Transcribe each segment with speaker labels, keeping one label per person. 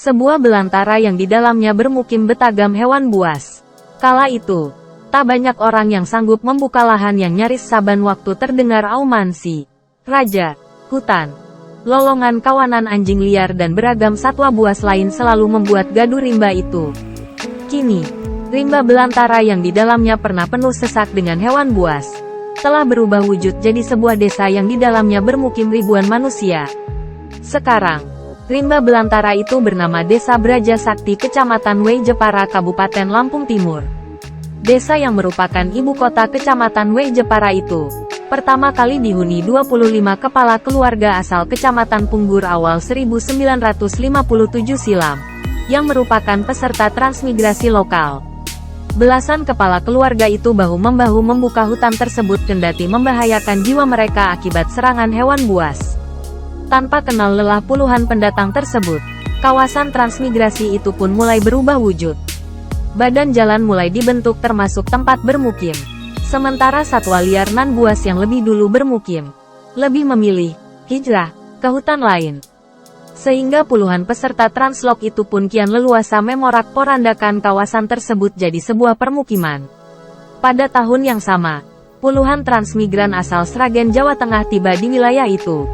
Speaker 1: Sebuah belantara yang di dalamnya bermukim betagam hewan buas. Kala itu, tak banyak orang yang sanggup membuka lahan yang nyaris saban waktu terdengar auman si raja, hutan, lolongan kawanan anjing liar dan beragam satwa buas lain selalu membuat gaduh rimba itu. Kini, rimba belantara yang di dalamnya pernah penuh sesak dengan hewan buas, telah berubah wujud jadi sebuah desa yang di dalamnya bermukim ribuan manusia. Sekarang, rimba belantara itu bernama Desa Braja Sakti Kecamatan Wei Jepara Kabupaten Lampung Timur. Desa yang merupakan ibu kota Kecamatan Wei Jepara itu, pertama kali dihuni 25 kepala keluarga asal Kecamatan Punggur awal 1957 silam, yang merupakan peserta transmigrasi lokal. Belasan kepala keluarga itu bahu-membahu membuka hutan tersebut kendati membahayakan jiwa mereka akibat serangan hewan buas. Tanpa kenal lelah puluhan pendatang tersebut, kawasan transmigrasi itu pun mulai berubah wujud. Badan jalan mulai dibentuk termasuk tempat bermukim. Sementara satwa liar nan buas yang lebih dulu bermukim, lebih memilih hijrah ke hutan lain. Sehingga puluhan peserta translok itu pun kian leluasa memorak-porandakan kawasan tersebut jadi sebuah permukiman. Pada tahun yang sama, puluhan transmigran asal Sragen Jawa Tengah tiba di wilayah itu.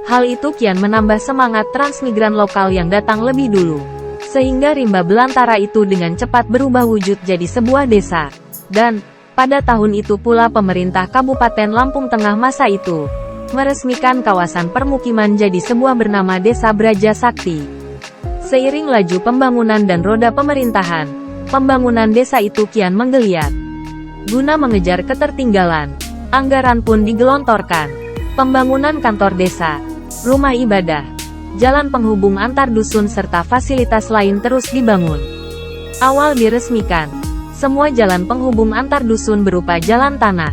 Speaker 1: Hal itu kian menambah semangat transmigran lokal yang datang lebih dulu. Sehingga rimba belantara itu dengan cepat berubah wujud jadi sebuah desa. Dan, pada tahun itu pula pemerintah Kabupaten Lampung Tengah masa itu, meresmikan kawasan permukiman jadi sebuah bernama Desa Braja Sakti. Seiring laju pembangunan dan roda pemerintahan, pembangunan desa itu kian menggeliat. Guna mengejar ketertinggalan, anggaran pun digelontorkan. Pembangunan kantor desa, rumah ibadah, jalan penghubung antar dusun serta fasilitas lain terus dibangun. Awal diresmikan, semua jalan penghubung antar dusun berupa jalan tanah.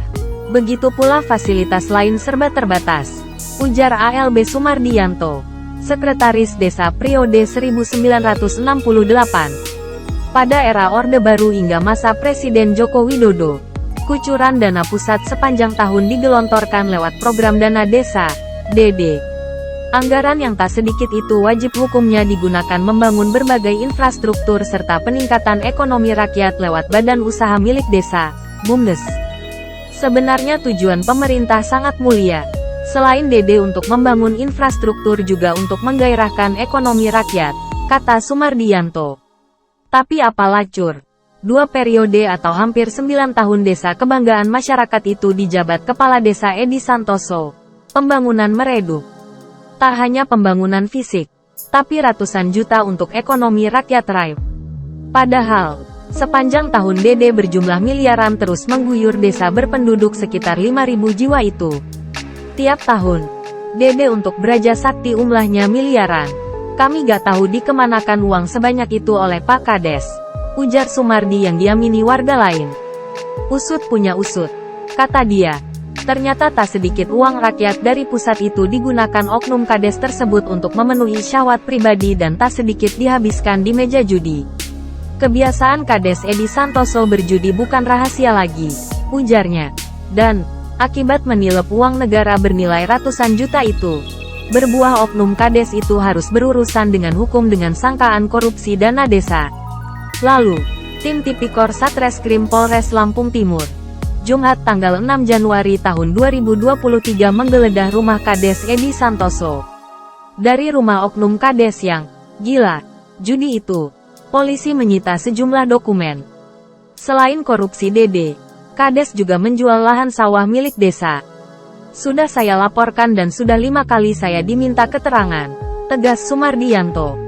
Speaker 1: Begitu pula fasilitas lain serba terbatas, ujar ALB Sumardiyanto, Sekretaris Desa periode 1968. Pada era Orde Baru hingga masa Presiden Joko Widodo, kucuran dana pusat sepanjang tahun digelontorkan lewat program dana desa, DD. Anggaran yang tak sedikit itu wajib hukumnya digunakan membangun berbagai infrastruktur serta peningkatan ekonomi rakyat lewat badan usaha milik desa, BUMDes. Sebenarnya tujuan pemerintah sangat mulia. Selain DD untuk membangun infrastruktur juga untuk menggairahkan ekonomi rakyat, kata Sumardiyanto. Tapi apalah cur. 2 periode atau hampir 9 tahun desa kebanggaan masyarakat itu dijabat Kepala Desa Edi Santoso. Pembangunan meredup. Tak hanya pembangunan fisik, tapi ratusan juta untuk ekonomi rakyat raib. Padahal, sepanjang tahun DD berjumlah miliaran terus mengguyur desa berpenduduk sekitar 5.000 jiwa itu. Tiap tahun, DD untuk Braja Sakti umlahnya miliaran. Kami gak tahu dikemanakan uang sebanyak itu oleh Pak Kades, ujar Sumardi yang diamini warga lain. Usut punya usut, kata dia. Ternyata tak sedikit uang rakyat dari pusat itu digunakan oknum Kades tersebut untuk memenuhi syahwat pribadi dan tak sedikit dihabiskan di meja judi. Kebiasaan Kades Edi Santoso berjudi bukan rahasia lagi, ujarnya. Dan, akibat menilep uang negara bernilai ratusan juta itu, berbuah oknum Kades itu harus berurusan dengan hukum dengan sangkaan korupsi dana desa. Lalu, tim Tipikor Satreskrim Polres Lampung Timur, Jumat tanggal 6 Januari tahun 2023 menggeledah rumah Kades Edi Santoso. Dari rumah oknum Kades yang gila judi itu, polisi menyita sejumlah dokumen. Selain korupsi DD, Kades juga menjual lahan sawah milik desa. Sudah saya laporkan dan sudah 5 kali saya diminta keterangan, tegas Sumardiyanto.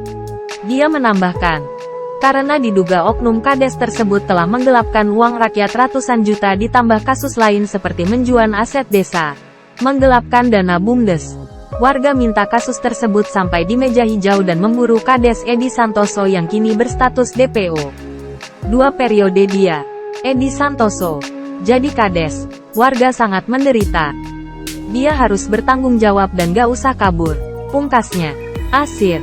Speaker 1: Dia menambahkan, karena diduga oknum Kades tersebut telah menggelapkan uang rakyat ratusan juta ditambah kasus lain seperti menjual aset desa, menggelapkan dana BUMDes. Warga minta kasus tersebut sampai di meja hijau dan memburu Kades Edi Santoso yang kini berstatus DPO. 2 periode dia, Edi Santoso, jadi Kades, warga sangat menderita. Dia harus bertanggung jawab dan gak usah kabur, pungkasnya. Asir.